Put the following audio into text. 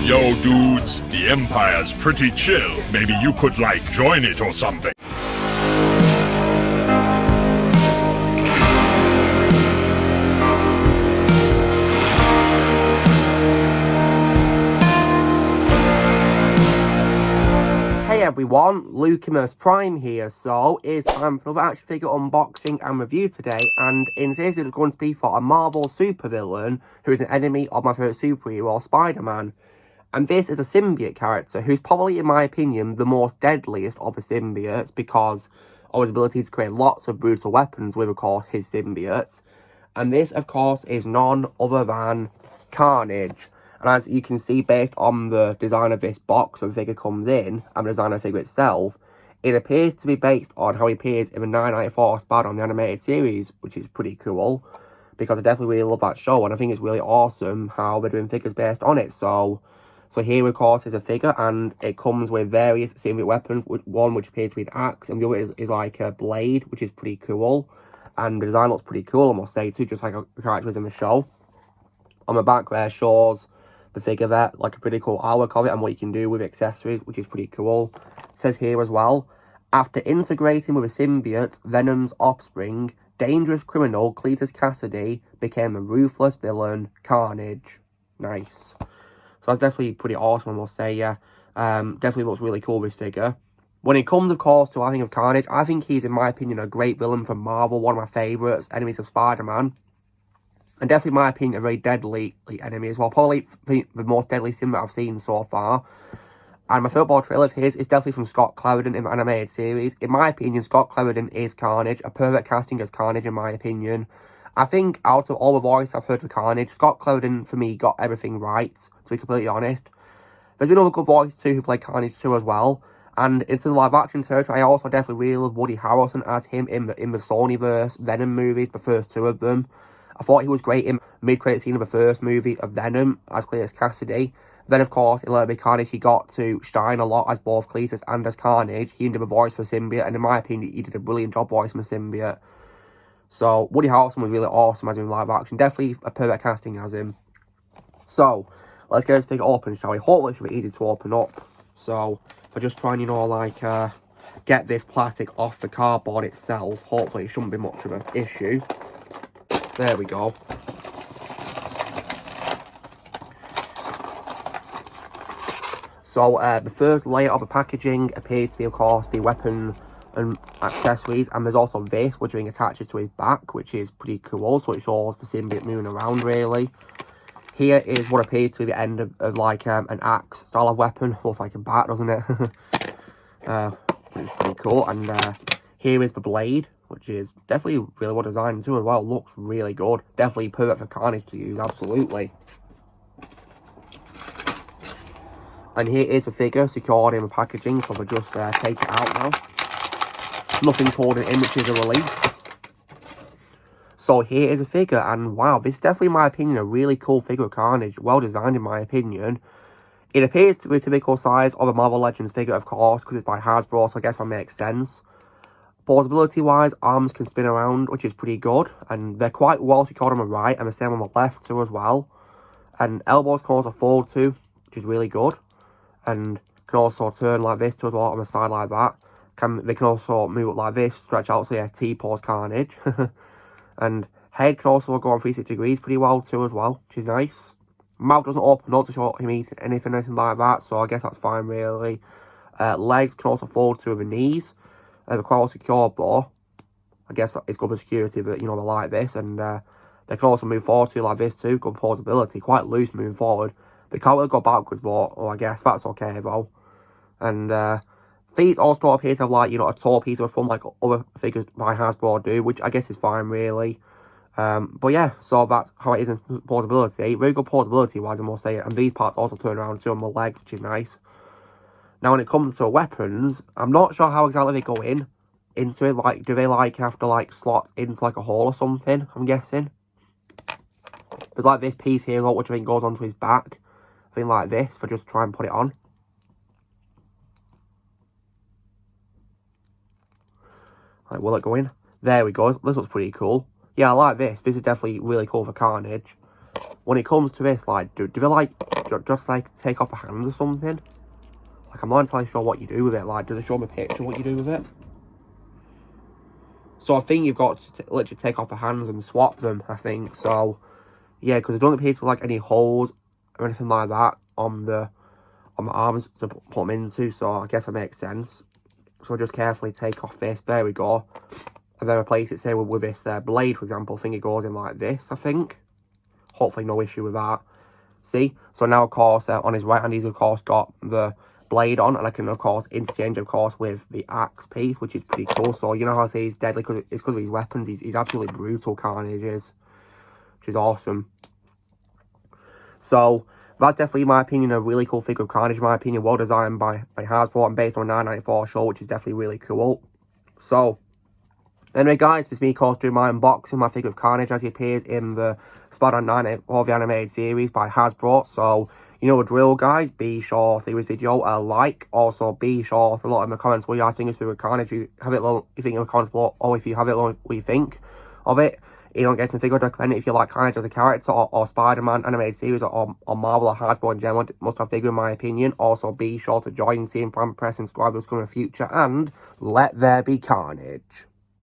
Yo, dudes, the Empire's pretty chill. Maybe you could, like, join it or something. Hey everyone, Lucimus Prime here. So it's time for another action figure unboxing and review today, and in today's video it's going to be for a Marvel supervillain who is an enemy of my favourite superhero, Spider-Man. And this is a symbiote character who's probably, in my opinion, the most deadliest of the symbiotes because of his ability to create lots of brutal weapons with, of course, his symbiotes. And this, of course, is none other than Carnage. And as you can see, based on the design of this box when the figure comes in, and the design of the figure itself, it appears to be based on how he appears in the 1994 Spider-Man the animated series, which is pretty cool, because I definitely really love that show, and I think it's really awesome how they're doing figures based on it. So here, of course, is a figure, and it comes with various symbiote weapons, one which appears to be an axe, and the other is like a blade, which is pretty cool. And the design looks pretty cool, I must say, too, just like the characters in the show. On the back there shows the figure there, like a pretty cool artwork of it and what you can do with accessories, which is pretty cool. It says here as well, after integrating with a symbiote, Venom's offspring, dangerous criminal Cletus Cassidy became a ruthless villain, Carnage. Nice. So that's definitely pretty awesome, I must say, yeah. Definitely looks really cool, this figure. When it comes, of course, to I think of Carnage, I think he's, in my opinion, a great villain from Marvel, one of my favourites, enemies of Spider-Man. And definitely, in my opinion, a very deadly enemy as well. Probably the most deadly symbiote I've seen so far. And my favourite trailer of his is definitely from Scott Clarendon in the animated series. In my opinion, Scott Clarendon is Carnage. A perfect casting as Carnage, in my opinion. I think out of all the voice I've heard for Carnage, Scott Clarendon, for me, got everything right, to be completely honest. There's been other good voices, too, who played Carnage, too, as well. And into the live-action territory, I also definitely really love Woody Harrelson as him in the Sonyverse Venom movies, the first two of them. I thought he was great in mid-credit scene of the first movie of Venom as Cletus Cassidy. Then, of course, in Little Big Carnage, he got to shine a lot as both Cletus and as Carnage. He did a voice for symbiote, and in my opinion, he did a brilliant job voicing the symbiote. So, Woody Harrelson was really awesome as him in live action. Definitely a perfect casting as him. So, let's get this figure open, shall we? Hopefully, it should be easy to open up. So, if I just try and, you know, like, get this plastic off the cardboard itself, hopefully it shouldn't be much of an issue. There we go. So, the first layer of the packaging appears to be, of course, the weapon and accessories. And there's also this, which attaches to his back, which is pretty cool. So, it shows the symbiote moving around, really. Here is what appears to be the end of like, an axe style of weapon. Looks like a bat, doesn't it? Which is pretty cool. And here is the blade, which is definitely really well designed too as well. Looks really good. Definitely perfect for Carnage to use, absolutely. And here is the figure secured in the packaging, so we'll just take it out now. Nothing's holding in, which is a relief. So here is a figure, and wow, this is definitely, in my opinion, a really cool figure of Carnage. Well designed, in my opinion. It appears to be a typical size of a Marvel Legends figure, of course, because it's by Hasbro, so I guess that makes sense. Portability-wise, arms can spin around, which is pretty good. And they're quite well secured on the right, and the same on the left too as well. And elbows can also fold too, which is really good. And can also turn like this too as well on the side like that. They can also move up like this, stretch out, so yeah, T-pose Carnage. And head can also go on 360 degrees pretty well too as well, which is nice. Mouth doesn't open up to show him eating anything like that, so I guess that's fine really. Legs can also fold to the knees. They're quite well secured though. I guess it's good for security, but you know, they're like this. And they can also move forward too like this too. Good portability, quite loose moving forward. They can't really go backwards though, or I guess that's okay though. And feet also appear to have like, you know, a tall piece of front like other figures by Hasbro do, which I guess is fine really. But yeah, so that's how it is in portability. Very good portability wise, I must say. And these parts also turn around too on the legs, which is nice. Now, when it comes to weapons, I'm not sure how exactly they go into it. Like, do they, like, have to, like, slot into, like, a hole or something? I'm guessing. There's, like, this piece here, which I think goes onto his back. I think like this, for just try and put it on. Like, will it go in? There we go. This looks pretty cool. Yeah, I like this. This is definitely really cool for Carnage. when it comes to this, like, do they, like, just, like, take off the hands or something? Like, I'm not entirely sure what you do with it. Like, does it show me a picture what you do with it? So I think you've got to literally take off the hands and swap them, I think. So, yeah, because there don't appear to be, like, any holes or anything like that on the arms to put them into. So I guess it makes sense. So just carefully take off this. There we go. And then replace it, say, with this blade, for example. I think it goes in like this, I think. Hopefully no issue with that. See? So now, of course, on his right hand, he's, of course, got the blade on. And I can, of course, interchange, of course, with the axe piece, which is pretty cool. So, you know how I say he's deadly? It's because of his weapons. He's absolutely brutal, Carnage is. Which is awesome. So, that's definitely, in my opinion, a really cool figure of Carnage, in my opinion. Well designed by HASBRO and based on a 994 show, which is definitely really cool. So, anyway, guys, this is me, of course, doing my unboxing, my figure of Carnage as he appears in the Spider-Man 984, the animated series by HASBRO. So, you know the drill, guys. Be sure to give this video a like. Also, be sure to let in the comments what you guys think of this figure of Carnage. If you have it, you think of the comments below, or if you have it, what you think of it. If you don't get some figure, recommend it if you like Carnage as a character, or Spider-Man animated series, or Marvel or HASBRO in general. Must have figure, in my opinion. Also, be sure to join, see and press and subscribe to us in the future, and let there be carnage.